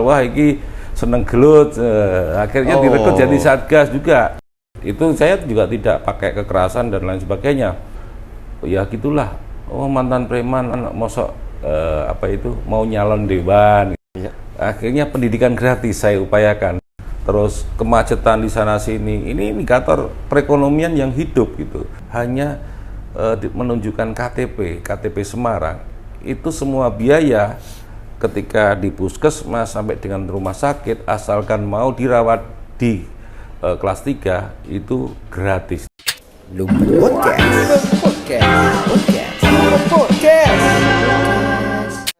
wah iki seneng gelut, akhirnya direkrut jadi satgas juga. Itu saya juga tidak pakai kekerasan dan lain sebagainya. Ya gitulah, mantan preman mosok mau nyalon dewan. Akhirnya pendidikan gratis saya upayakan. Terus kemacetan di sana sini, ini indikator perekonomian yang hidup gitu. Hanya menunjukkan KTP Semarang, itu semua biaya ketika di puskesmas sampai dengan rumah sakit, asalkan mau dirawat di kelas 3 itu gratis.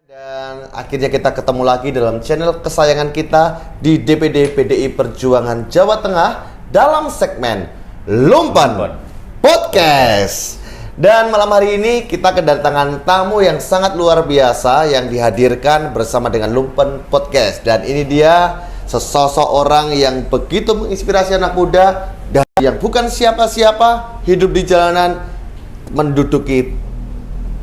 Dan akhirnya kita ketemu lagi dalam channel kesayangan kita di DPD PDI Perjuangan Jawa Tengah dalam segmen Lumpan Podcast. Dan malam hari ini kita kedatangan tamu yang sangat luar biasa yang dihadirkan bersama dengan Lumpan Podcast. Dan ini dia sesosok orang yang begitu menginspirasi anak muda dan yang bukan siapa-siapa, hidup di jalanan, menduduki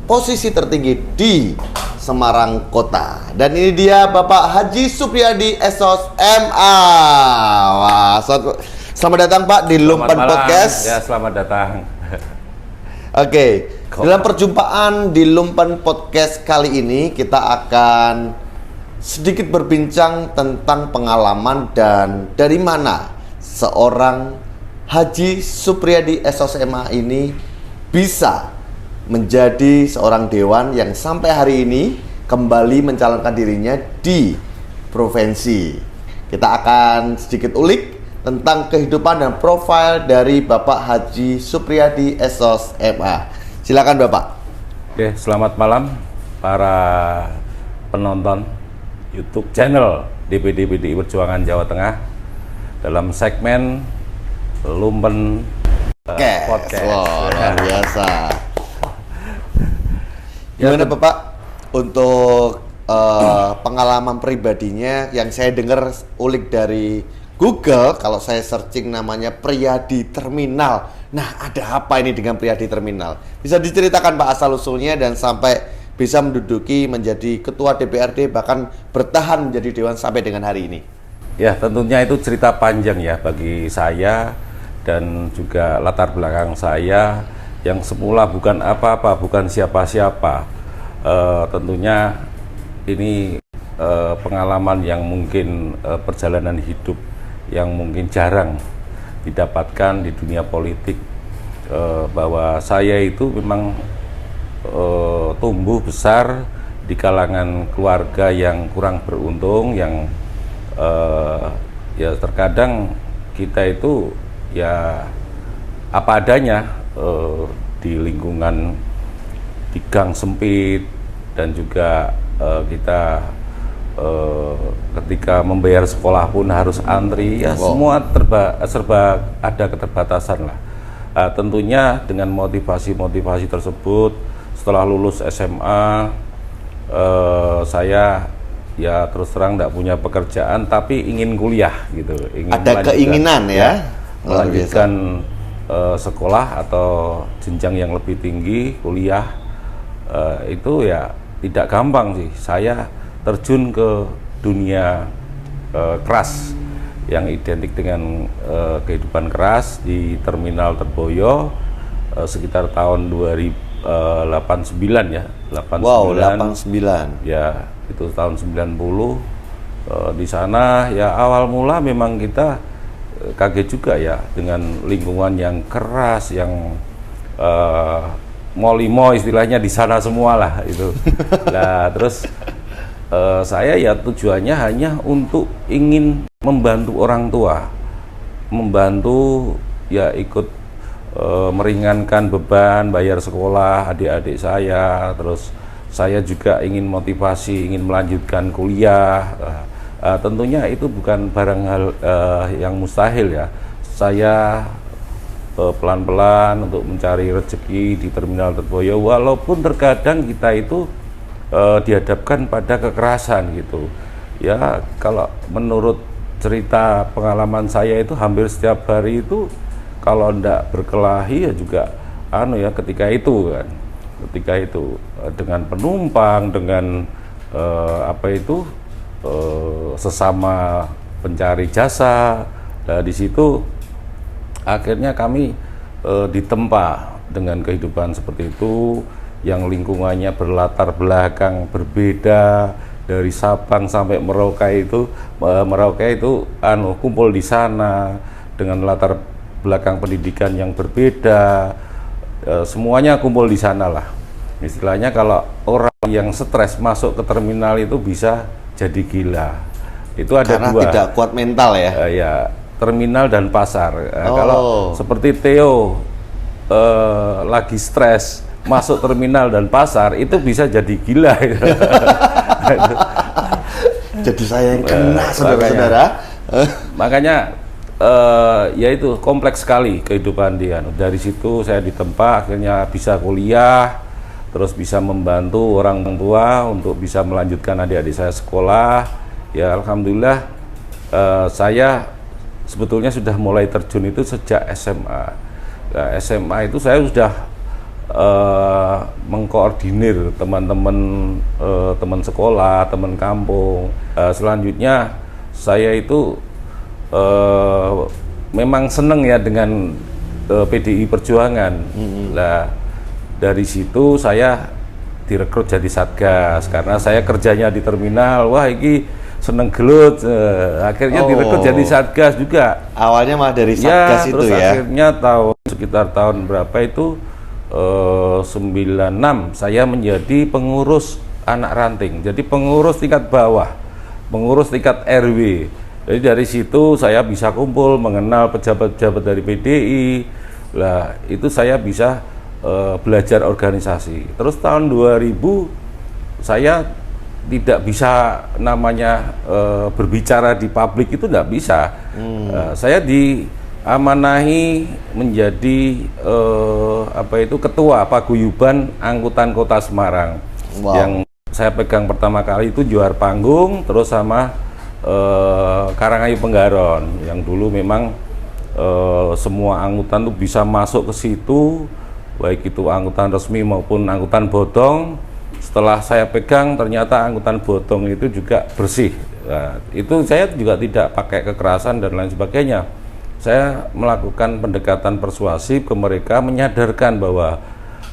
posisi tertinggi di Semarang Kota. Dan ini dia Bapak Haji Supriyadi Esos MA. Wah, selamat datang Pak di Lumpan Podcast. Ya, selamat datang. Oke, dalam perjumpaan di Lumpan Podcast kali ini kita akan sedikit berbincang tentang pengalaman dan dari mana seorang Haji Supriyadi Esos MA ini bisa menjadi seorang dewan yang sampai hari ini kembali mencalonkan dirinya di provinsi. Kita akan sedikit ulik tentang kehidupan dan profil dari Bapak Haji Supriyadi Esos MA. Silakan Bapak. Oke, selamat malam para penonton YouTube channel DPD PDI Perjuangan Jawa Tengah dalam segmen Lumpan Podcast. Wow, luar biasa. Gimana Bapak untuk pengalaman pribadinya yang saya dengar ulik dari Google, kalau saya searching namanya pria di terminal. Nah, ada apa ini dengan pria di terminal? Bisa diceritakan Pak asal-usulnya dan sampai bisa menduduki menjadi ketua DPRD bahkan bertahan menjadi dewan sampai dengan hari ini. Ya, tentunya itu cerita panjang ya bagi saya dan juga latar belakang saya yang semula bukan apa-apa, bukan siapa-siapa. Tentunya ini pengalaman yang mungkin perjalanan hidup yang mungkin jarang didapatkan di dunia politik, bahwa saya itu memang tumbuh besar di kalangan keluarga yang kurang beruntung, yang ya terkadang kita itu ya apa adanya, di lingkungan di gang sempit, dan juga kita ketika membayar sekolah pun harus antri, ya semua serba ada keterbatasan lah. Tentunya dengan motivasi tersebut setelah lulus SMA, saya ya terus terang tidak punya pekerjaan tapi ingin kuliah gitu, ada keinginan ya melanjutkan sekolah atau jenjang yang lebih tinggi, kuliah. Itu ya tidak gampang sih. Saya terjun ke dunia keras yang identik dengan kehidupan keras di Terminal Terboyo sekitar tahun 2089 ya. 89. Wow, 89. Ya, itu tahun 90. Di sana ya awal mula memang kita kaget juga ya dengan lingkungan yang keras, yang molimo istilahnya di sana semua lah itu. Nah, terus saya ya tujuannya hanya untuk ingin membantu orang tua, membantu ya ikut meringankan beban bayar sekolah adik-adik saya. Terus saya juga ingin motivasi, ingin melanjutkan kuliah. Tentunya itu bukan barang hal yang mustahil ya. Saya pelan-pelan untuk mencari rezeki di Terminal Terboyo, walaupun terkadang kita itu dihadapkan pada kekerasan gitu ya. Kalau menurut cerita pengalaman saya itu hampir setiap hari itu kalau ndak berkelahi ya juga ketika itu dengan penumpang, dengan sesama pencari jasa. Nah, di situ akhirnya kami ditempa dengan kehidupan seperti itu, yang lingkungannya berlatar belakang berbeda. Dari Sabang sampai Merauke itu kumpul di sana dengan latar belakang pendidikan yang berbeda, semuanya kumpul di sana lah. Istilahnya kalau orang yang stres masuk ke terminal itu bisa jadi gila. Itu ada Karena dua. tidak kuat mental ya. Ya, terminal dan pasar. Kalau seperti Theo lagi stres masuk terminal dan pasar, itu bisa jadi gila. Jadi saya yang kena, saudara-saudara. Makanya ya itu kompleks sekali kehidupan dia. Dari situ saya ditempa, akhirnya bisa kuliah, terus bisa membantu orang tua untuk bisa melanjutkan adik-adik saya sekolah. Ya alhamdulillah, saya sebetulnya sudah mulai terjun itu sejak SMA. Nah, SMA itu saya sudah mengkoordinir teman-teman, teman sekolah, teman kampung. Selanjutnya saya itu memang seneng ya dengan PDI Perjuangan. Nah, dari situ saya direkrut jadi Satgas karena saya kerjanya di terminal. Wah, ini seneng gelut. Akhirnya direkrut jadi Satgas juga. Awalnya malah dari Satgas ya, itu terus ya. Akhirnya sekitar tahun berapa itu 96 saya menjadi pengurus anak ranting. Jadi pengurus tingkat bawah, pengurus tingkat RW. Jadi dari situ saya bisa kumpul, mengenal pejabat-pejabat dari PDI. Lah, itu saya bisa belajar organisasi. Terus tahun 2000 saya tidak bisa namanya berbicara di publik, itu tidak bisa. Saya diamanahi menjadi ketua paguyuban angkutan kota Semarang. Wow. Yang saya pegang pertama kali itu Johar Panggung, terus sama Karangayu Penggaron, yang dulu memang semua angkutan tuh bisa masuk ke situ, baik itu angkutan resmi maupun angkutan bodong. Setelah saya pegang, ternyata angkutan bodong itu juga bersih. Nah, itu saya juga tidak pakai kekerasan dan lain sebagainya. Saya melakukan pendekatan persuasif ke mereka, menyadarkan bahwa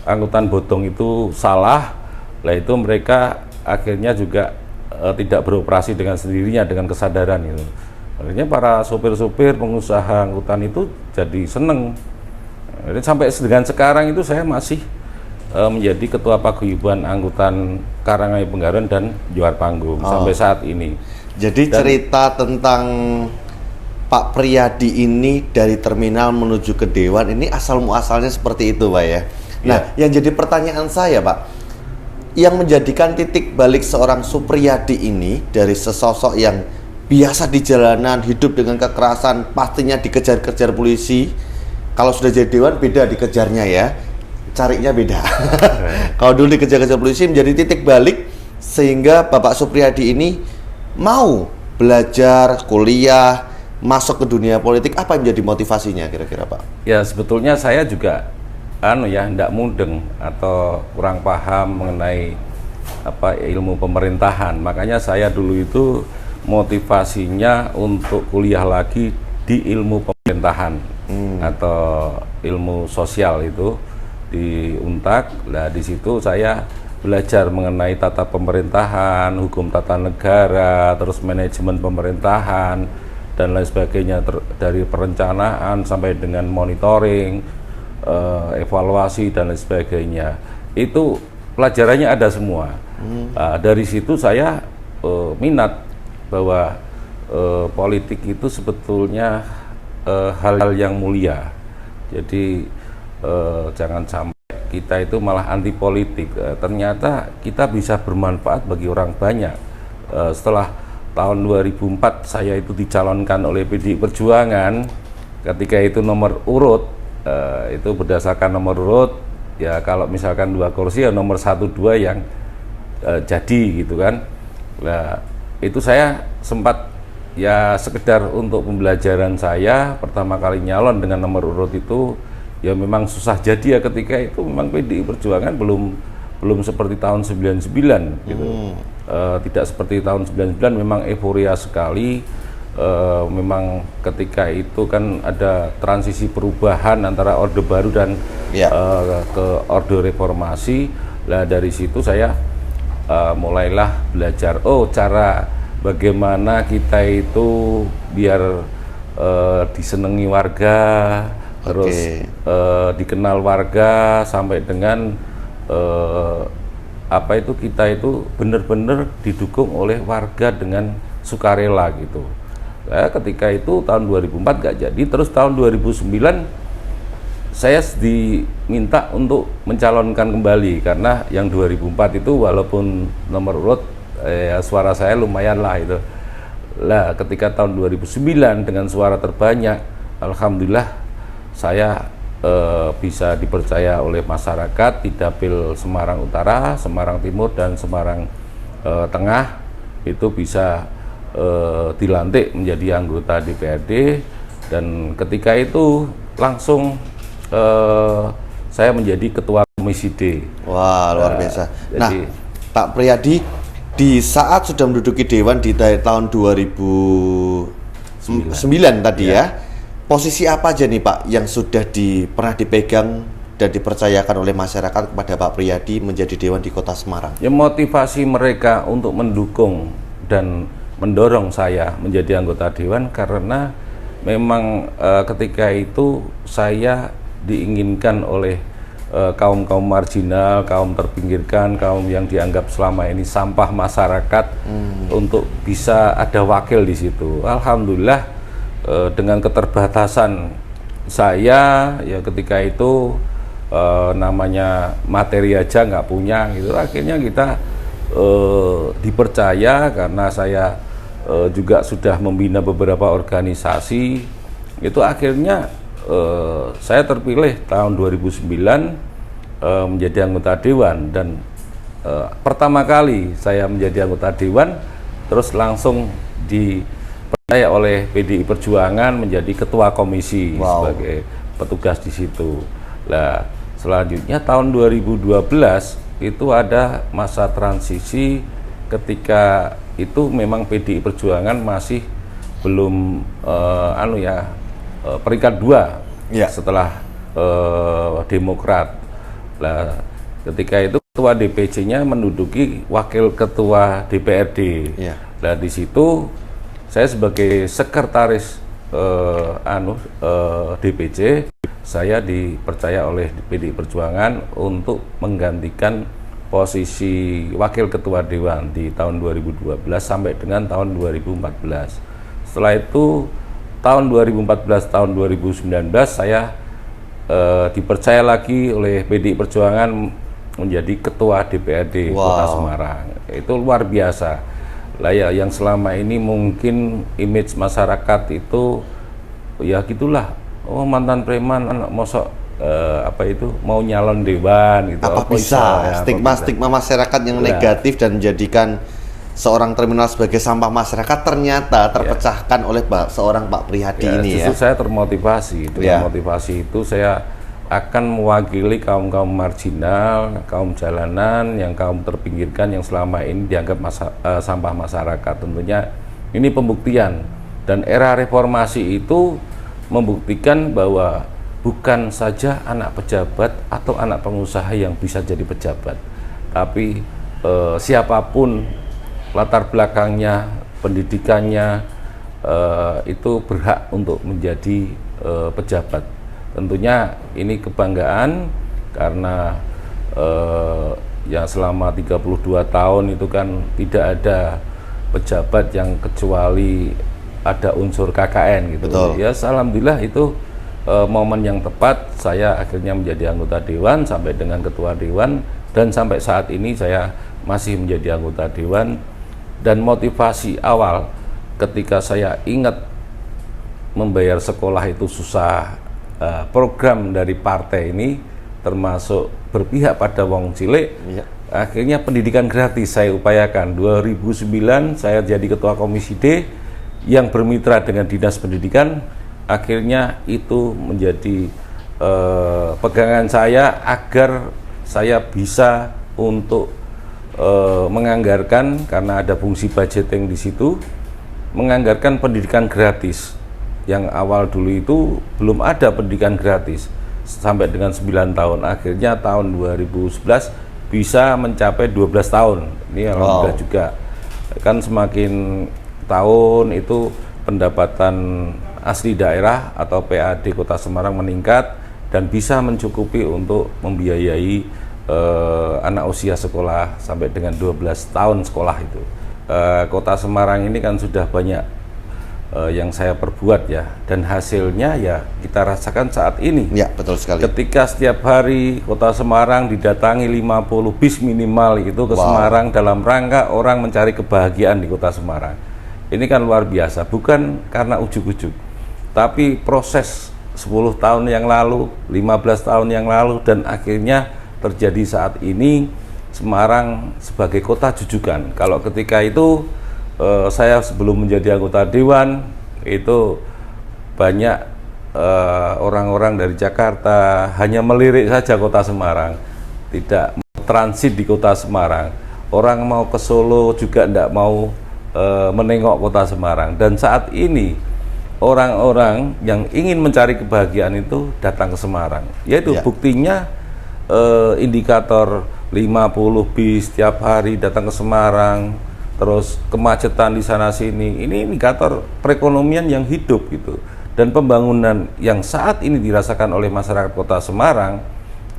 angkutan bodong itu salah. Lah, itu mereka akhirnya juga tidak beroperasi dengan sendirinya, dengan kesadaran itu. Akhirnya para sopir-sopir pengusaha angkutan itu jadi seneng. Jadi sampai dengan sekarang itu saya masih menjadi ketua paguyuban angkutan Karangayu Penggaron dan Johar Panggung sampai saat ini. Jadi cerita tentang Pak Priyadi ini dari terminal menuju ke Dewan ini asal muasalnya seperti itu, Pak ya. Nah, yang jadi pertanyaan saya, Pak, yang menjadikan titik balik seorang Supriyadi ini dari sesosok yang biasa di jalanan, hidup dengan kekerasan, pastinya dikejar-kejar polisi. Kalau sudah jadi dewan beda dikejarnya ya, carinya beda. Kalau dulu dikejar-kejar polisi, menjadi titik balik sehingga Bapak Supriyadi ini mau belajar, kuliah, masuk ke dunia politik. Apa yang menjadi motivasinya kira-kira, Pak? Ya, sebetulnya saya juga tidak mudeng atau kurang paham mengenai ilmu pemerintahan. Makanya saya dulu itu motivasinya untuk kuliah lagi di ilmu pemerintahan atau ilmu sosial itu di Untak. Nah, di situ saya belajar mengenai tata pemerintahan, hukum tata negara, terus manajemen pemerintahan dan lain sebagainya, dari perencanaan sampai dengan monitoring, evaluasi dan lain sebagainya. Itu pelajarannya ada semua. Dari situ saya minat bahwa politik itu sebetulnya hal-hal yang mulia. Jadi jangan sampai kita itu malah anti politik. Ternyata kita bisa bermanfaat bagi orang banyak. Setelah tahun 2004 saya itu dicalonkan oleh PDI Perjuangan, ketika itu nomor urut, itu berdasarkan nomor urut, ya kalau misalkan 2 kursi ya nomor 1, 2 yang jadi gitu kan. Nah, itu saya sempat ya sekedar untuk pembelajaran saya pertama kali nyalon dengan nomor urut itu, ya memang susah jadi ya ketika itu memang PDI Perjuangan belum belum seperti tahun 99 gitu. Tidak seperti tahun 99, memang euforia sekali. Memang ketika itu kan ada transisi perubahan antara Orde Baru dan ke Orde Reformasi. Lah dari situ saya mulailah belajar cara bagaimana kita itu biar disenangi warga, terus dikenal warga, sampai dengan kita itu benar-benar didukung oleh warga dengan sukarela gitu. Ketika itu tahun 2004 gak jadi, terus tahun 2009 saya diminta untuk mencalonkan kembali, karena yang 2004 itu walaupun nomor urut suara saya lumayan lah itu. Lah ketika tahun 2009 dengan suara terbanyak, alhamdulillah saya bisa dipercaya oleh masyarakat di Dapil Semarang Utara, Semarang Timur, dan Semarang Tengah itu bisa dilantik menjadi anggota DPRD, dan ketika itu langsung saya menjadi ketua Komisi D. Wah, luar biasa. Jadi, Pak Priyadi, di saat sudah menduduki Dewan di tahun 2009 tadi ya, posisi apa aja nih Pak yang sudah pernah dipegang dan dipercayakan oleh masyarakat kepada Pak Priyadi menjadi Dewan di Kota Semarang? Ya, motivasi mereka untuk mendukung dan mendorong saya menjadi anggota Dewan karena memang ketika itu saya diinginkan oleh kaum-kaum marginal, kaum terpinggirkan, kaum yang dianggap selama ini sampah masyarakat, untuk bisa ada wakil di situ. Alhamdulillah dengan keterbatasan saya ya ketika itu namanya materi aja nggak punya gitu, akhirnya kita dipercaya karena saya juga sudah membina beberapa organisasi. Itu akhirnya saya terpilih tahun 2009 menjadi anggota Dewan, dan pertama kali saya menjadi anggota Dewan terus langsung dipercaya oleh PDI Perjuangan menjadi ketua komisi sebagai petugas di situ. Nah, selanjutnya tahun 2012 itu ada masa transisi, ketika itu memang PDI Perjuangan masih belum peringkat 2 setelah Demokrat. Nah, ketika itu ketua DPC-nya menduduki wakil ketua DPRD. Nah, di situ saya sebagai sekretaris DPC, saya dipercaya oleh PDI Perjuangan untuk menggantikan posisi wakil ketua Dewan di tahun 2012 sampai dengan tahun 2014. Setelah itu tahun 2014 tahun 2019 saya dipercaya lagi oleh PDI Perjuangan menjadi ketua DPRD Kota Semarang. Itu luar biasa. Lah ya, yang selama ini mungkin image masyarakat itu ya gitulah, oh mantan preman, anak mosok mau nyalon dewan gitu. Apa bisa stigma masyarakat yang negatif dan menjadikan seorang terminal sebagai sampah masyarakat ternyata terpecahkan oleh seorang Pak Priyadi ini ya. Justru saya termotivasi. Dengan motivasi itu saya akan mewakili kaum-kaum marginal, kaum jalanan, yang kaum terpinggirkan yang selama ini dianggap sampah masyarakat. Tentunya ini pembuktian, dan era reformasi itu membuktikan bahwa bukan saja anak pejabat atau anak pengusaha yang bisa jadi pejabat, tapi siapapun latar belakangnya, pendidikannya, itu berhak untuk menjadi pejabat. Tentunya ini kebanggaan karena ya selama 32 tahun itu kan tidak ada pejabat yang kecuali ada unsur KKN gitu. Betul. Ya alhamdulillah itu momen yang tepat, saya akhirnya menjadi anggota Dewan sampai dengan ketua Dewan, dan sampai saat ini saya masih menjadi anggota Dewan. Dan motivasi awal ketika saya ingat membayar sekolah itu susah, program dari partai ini termasuk berpihak pada wong cilik, akhirnya pendidikan gratis saya upayakan. 2009 saya jadi ketua Komisi D yang bermitra dengan Dinas Pendidikan, akhirnya itu menjadi pegangan saya agar saya bisa untuk menganggarkan, karena ada fungsi budgeting di situ, menganggarkan pendidikan gratis. Yang awal dulu itu belum ada pendidikan gratis sampai dengan 9 tahun. Akhirnya tahun 2011 bisa mencapai 12 tahun. Ini alhamdulillah juga. Kan semakin tahun itu pendapatan asli daerah atau PAD Kota Semarang meningkat dan bisa mencukupi untuk membiayai anak usia sekolah sampai dengan 12 tahun sekolah itu. Kota Semarang ini kan sudah banyak yang saya perbuat ya, dan hasilnya ya kita rasakan saat ini. Ya, betul sekali. Ketika setiap hari Kota Semarang didatangi 50 bis minimal itu ke Semarang dalam rangka orang mencari kebahagiaan di Kota Semarang. Ini kan luar biasa, bukan karena ujuk-ujuk, tapi proses 10 tahun yang lalu, 15 tahun yang lalu, dan akhirnya terjadi saat ini Semarang sebagai kota jujukan. Kalau ketika itu saya sebelum menjadi anggota dewan itu banyak orang-orang dari Jakarta hanya melirik saja Kota Semarang, tidak transit di Kota Semarang. Orang mau ke Solo juga tidak mau menengok Kota Semarang. Dan saat ini orang-orang yang ingin mencari kebahagiaan itu datang ke Semarang. Yaitu buktinya indikator 50 bis setiap hari datang ke Semarang, terus kemacetan di sana sini. Ini indikator perekonomian yang hidup gitu. Dan pembangunan yang saat ini dirasakan oleh masyarakat Kota Semarang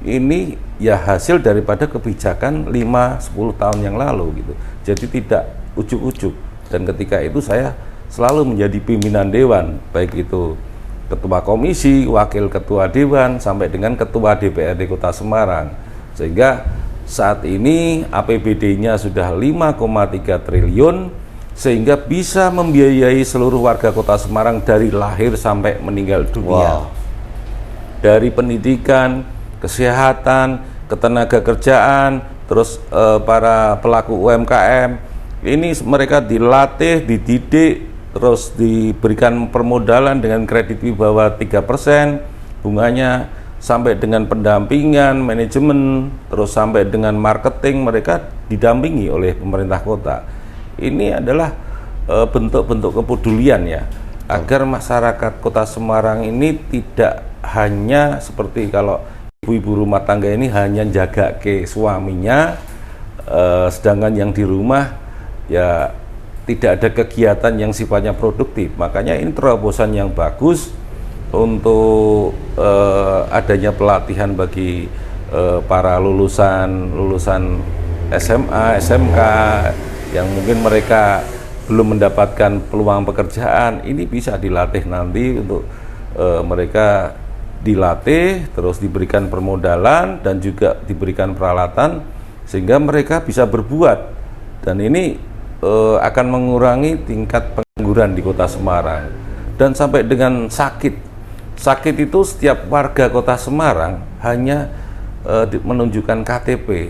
ini ya hasil daripada kebijakan 5-10 tahun yang lalu gitu. Jadi tidak ujuk-ujuk. Dan ketika itu saya selalu menjadi pimpinan dewan, baik itu ketua komisi, wakil ketua dewan, sampai dengan ketua DPRD Kota Semarang. Sehingga saat ini APBD-nya sudah 5,3 triliun, sehingga bisa membiayai seluruh warga Kota Semarang dari lahir sampai meninggal dunia. Dari pendidikan, kesehatan, ketenaga kerjaan, terus para pelaku UMKM, ini mereka dilatih, dididik, terus diberikan permodalan dengan kredit di bawah 3%, bunganya, sampai dengan pendampingan, manajemen, terus sampai dengan marketing, mereka didampingi oleh pemerintah kota. Ini adalah bentuk-bentuk kepedulian ya, agar masyarakat Kota Semarang ini tidak hanya seperti kalau ibu-ibu rumah tangga ini hanya jaga ke suaminya, sedangkan yang di rumah ya tidak ada kegiatan yang sifatnya produktif. Makanya ini terobosan yang bagus untuk adanya pelatihan bagi para lulusan SMA, SMK yang mungkin mereka belum mendapatkan peluang pekerjaan. Ini bisa dilatih nanti untuk mereka dilatih, terus diberikan permodalan dan juga diberikan peralatan sehingga mereka bisa berbuat. Dan ini akan mengurangi tingkat pengangguran di Kota Semarang. Dan sampai dengan sakit itu setiap warga Kota Semarang hanya menunjukkan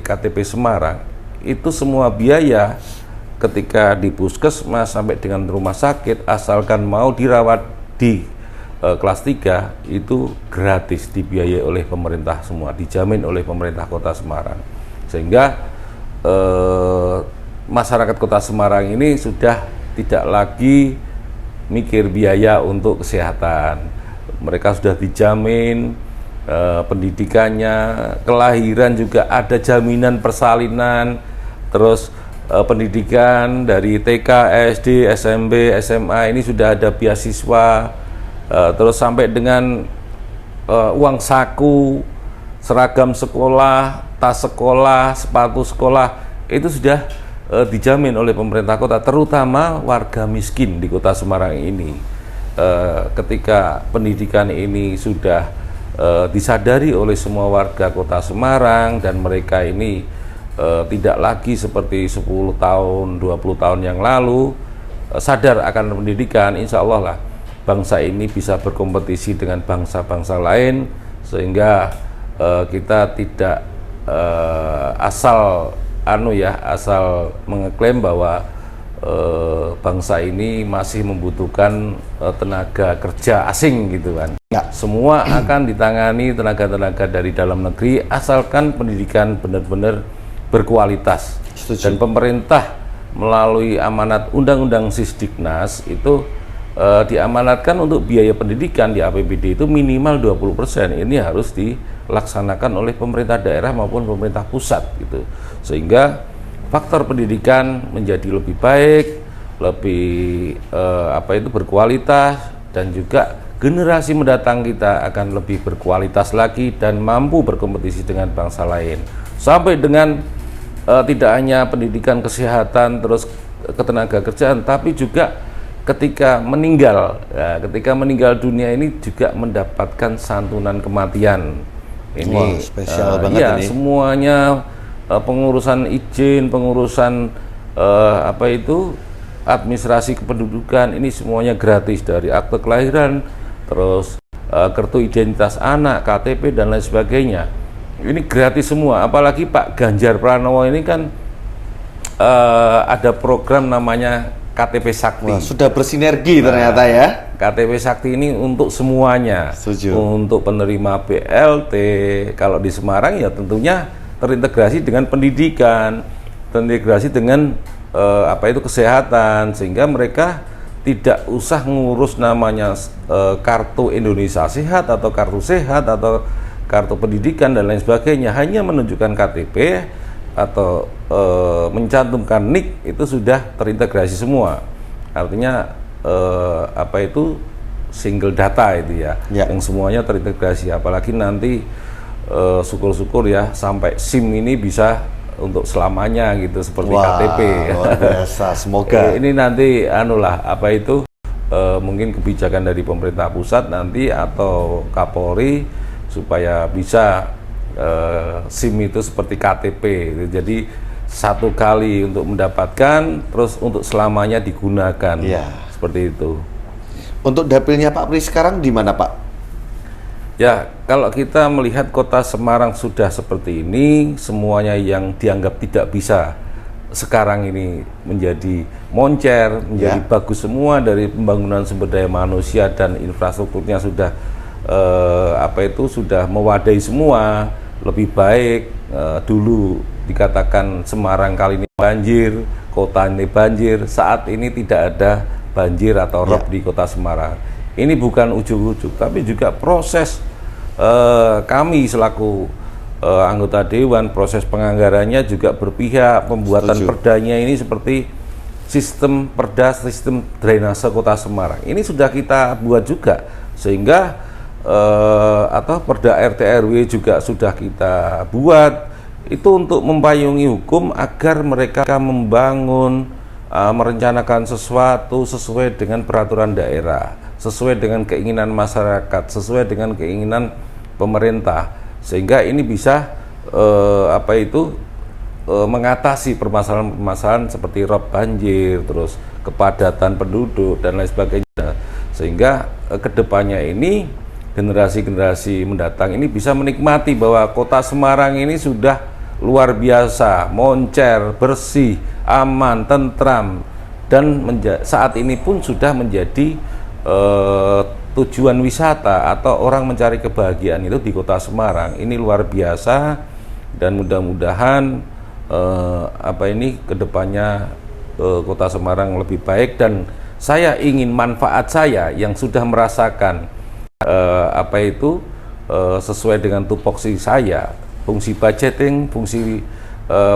KTP Semarang. Itu semua biaya ketika di puskesmas sampai dengan rumah sakit, asalkan mau dirawat di kelas 3 itu gratis, dibiayai oleh pemerintah semua, dijamin oleh pemerintah Kota Semarang. Sehingga masyarakat Kota Semarang ini sudah tidak lagi mikir biaya untuk kesehatan. Mereka sudah dijamin pendidikannya, kelahiran juga ada jaminan persalinan, terus pendidikan dari TK, SD, SMP, SMA ini sudah ada beasiswa, terus sampai dengan uang saku, seragam sekolah, tas sekolah, sepatu sekolah, itu sudah dijamin oleh pemerintah kota, terutama warga miskin di Kota Semarang ini. Ketika pendidikan ini sudah disadari oleh semua warga Kota Semarang dan mereka ini tidak lagi seperti 10 tahun, 20 tahun yang lalu sadar akan pendidikan, insya Allah lah bangsa ini bisa berkompetisi dengan bangsa-bangsa lain, sehingga kita tidak asal mengeklaim bahwa bangsa ini masih membutuhkan tenaga kerja asing gitu kan. Ya. Semua akan ditangani tenaga-tenaga dari dalam negeri asalkan pendidikan benar-benar berkualitas. Setuju. Dan pemerintah melalui amanat Undang-Undang Sisdiknas itu diamanatkan untuk biaya pendidikan di APBD itu minimal 20%. Ini harus dilaksanakan oleh pemerintah daerah maupun pemerintah pusat gitu. Sehingga faktor pendidikan menjadi lebih baik, lebih berkualitas, dan juga generasi mendatang kita akan lebih berkualitas lagi dan mampu berkompetisi dengan bangsa lain. Sampai dengan tidak hanya pendidikan, kesehatan, terus ketenaga kerjaan, tapi juga ketika meninggal dunia ini juga mendapatkan santunan kematian. Ini wah, spesial banget ya, ini. semuanya pengurusan izin, pengurusan administrasi kependudukan, ini semuanya gratis, dari akte kelahiran, terus kartu identitas anak, KTP dan lain sebagainya. Ini gratis semua. Apalagi Pak Ganjar Pranowo ini kan ada program namanya KTP Sakti. Wah, sudah bersinergi ternyata ya. KTP Sakti ini untuk semuanya. Setuju. Untuk penerima BLT, kalau di Semarang ya tentunya terintegrasi dengan pendidikan, terintegrasi dengan kesehatan, sehingga mereka tidak usah ngurus namanya kartu Indonesia Sehat atau kartu sehat atau kartu pendidikan dan lain sebagainya, hanya menunjukkan KTP atau mencantumkan NIK itu sudah terintegrasi semua. Artinya single data itu ya, yang semuanya terintegrasi. Apalagi nanti syukur-syukur ya sampai SIM ini bisa untuk selamanya gitu, seperti KTP. Luar biasa, semoga. Ini nanti mungkin kebijakan dari pemerintah pusat nanti atau Kapolri supaya bisa SIM itu seperti KTP. Jadi satu kali untuk mendapatkan, terus untuk selamanya digunakan. Ya. Seperti itu. Untuk dapilnya Pak Pri sekarang di mana Pak? Ya, kalau kita melihat kota Semarang sudah seperti ini, semuanya yang dianggap tidak bisa sekarang ini menjadi moncer, menjadi bagus semua, dari pembangunan sumber daya manusia dan infrastrukturnya sudah sudah mewadai semua, lebih baik. Dulu dikatakan Semarang kali ini banjir, kota ini banjir, saat ini tidak ada banjir atau rob di kota Semarang. Ini bukan ujuk-ujuk, tapi juga proses kami selaku anggota Dewan, proses penganggarannya juga berpihak, pembuatan perdanya ini seperti sistem perda, sistem drainase kota Semarang. Ini sudah kita buat juga, sehingga perda RT RW juga sudah kita buat, itu untuk mempayungi hukum agar mereka membangun, merencanakan sesuatu sesuai dengan peraturan daerah, sesuai dengan keinginan masyarakat, sesuai dengan keinginan pemerintah, sehingga ini bisa mengatasi permasalahan-permasalahan seperti rob banjir, terus kepadatan penduduk dan lain sebagainya, sehingga kedepannya ini generasi-generasi mendatang ini bisa menikmati bahwa kota Semarang ini sudah luar biasa, moncer, bersih, aman, tentram, dan saat ini pun sudah menjadi tujuan wisata atau orang mencari kebahagiaan itu di kota Semarang. Ini luar biasa, dan mudah-mudahan kedepannya kota Semarang lebih baik, dan saya ingin manfaat saya yang sudah merasakan sesuai dengan tupoksi saya, fungsi budgeting, fungsi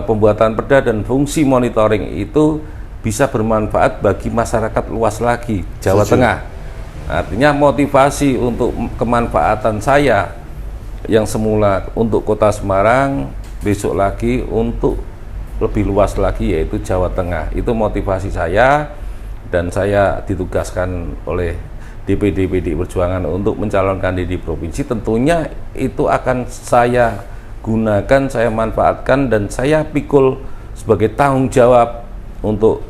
pembuatan perda, dan fungsi monitoring itu bisa bermanfaat bagi masyarakat luas lagi Jawa Tengah. Artinya motivasi untuk kemanfaatan saya yang semula untuk kota Semarang, besok lagi untuk lebih luas lagi yaitu Jawa Tengah. Itu motivasi saya, dan saya ditugaskan oleh DPD PDI Perjuangan untuk mencalonkan diri di provinsi. Tentunya itu akan saya gunakan, saya manfaatkan, dan saya pikul sebagai tanggung jawab untuk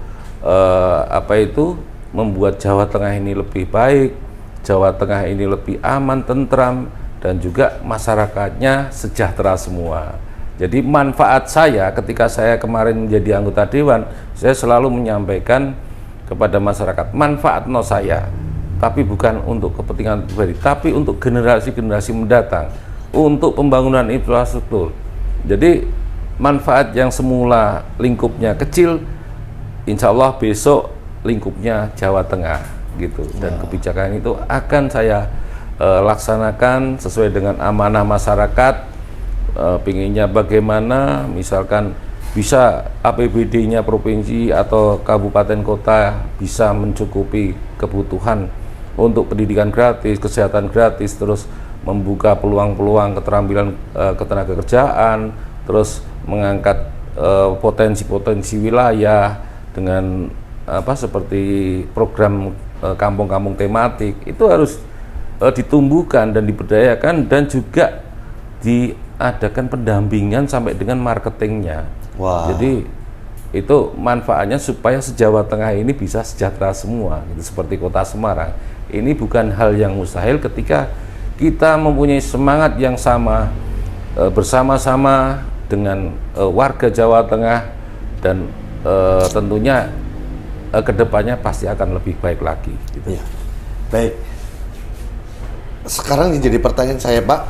membuat Jawa Tengah ini lebih baik, Jawa Tengah ini lebih aman, tentram, dan juga masyarakatnya sejahtera semua. Jadi manfaat saya ketika saya kemarin menjadi anggota Dewan, saya selalu menyampaikan kepada masyarakat, manfaat saya, tapi bukan untuk kepentingan pribadi, tapi untuk generasi-generasi mendatang, untuk pembangunan infrastruktur. Jadi manfaat yang semula lingkupnya kecil, insya Allah besok lingkupnya Jawa Tengah gitu. Dan kebijakan itu akan saya laksanakan sesuai dengan amanah masyarakat. Pinginnya bagaimana, misalkan bisa APBD-nya provinsi atau kabupaten kota bisa mencukupi kebutuhan untuk pendidikan gratis, kesehatan gratis, terus membuka peluang-peluang keterampilan ketenagakerjaan, terus mengangkat potensi-potensi wilayah dengan seperti program kampung-kampung tematik. Itu harus ditumbuhkan dan diberdayakan, dan juga diadakan pendampingan sampai dengan marketingnya. Wah. Jadi itu manfaatnya supaya se-Jawa Tengah ini bisa sejahtera semua, gitu, seperti Kota Semarang. Ini bukan hal yang mustahil ketika kita mempunyai semangat yang sama, bersama-sama dengan warga Jawa Tengah, dan tentunya kedepannya pasti akan lebih baik lagi. Gitu. Ya. Baik. Sekarang yang jadi pertanyaan saya, Pak,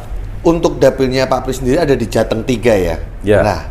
untuk dapilnya Pak Pri sendiri ada di Jateng 3 ya? Ya. Nah,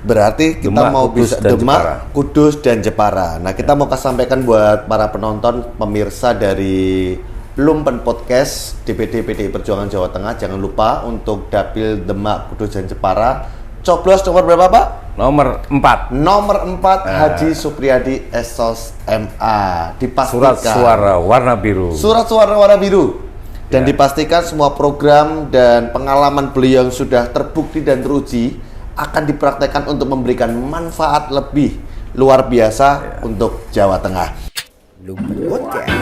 berarti kita Demak, mau Kudus, bisa dan Demak, Jepara. Kudus, dan Jepara. Nah, kita mau sampaikan buat para penonton, pemirsa dari Lumpen Podcast DPD PDI Perjuangan Jawa Tengah, jangan lupa untuk dapil Demak, Kudus, dan Jepara, coblos nomor berapa, Pak? Nomor 4. Nomor 4, Haji Supriyadi SOS MA. Dipastikan Surat suara warna biru. Surat suara warna biru. Dan dipastikan semua program dan pengalaman beliau yang sudah terbukti dan teruji akan dipraktekkan untuk memberikan manfaat lebih luar biasa untuk Jawa Tengah. Lumpen Podcast.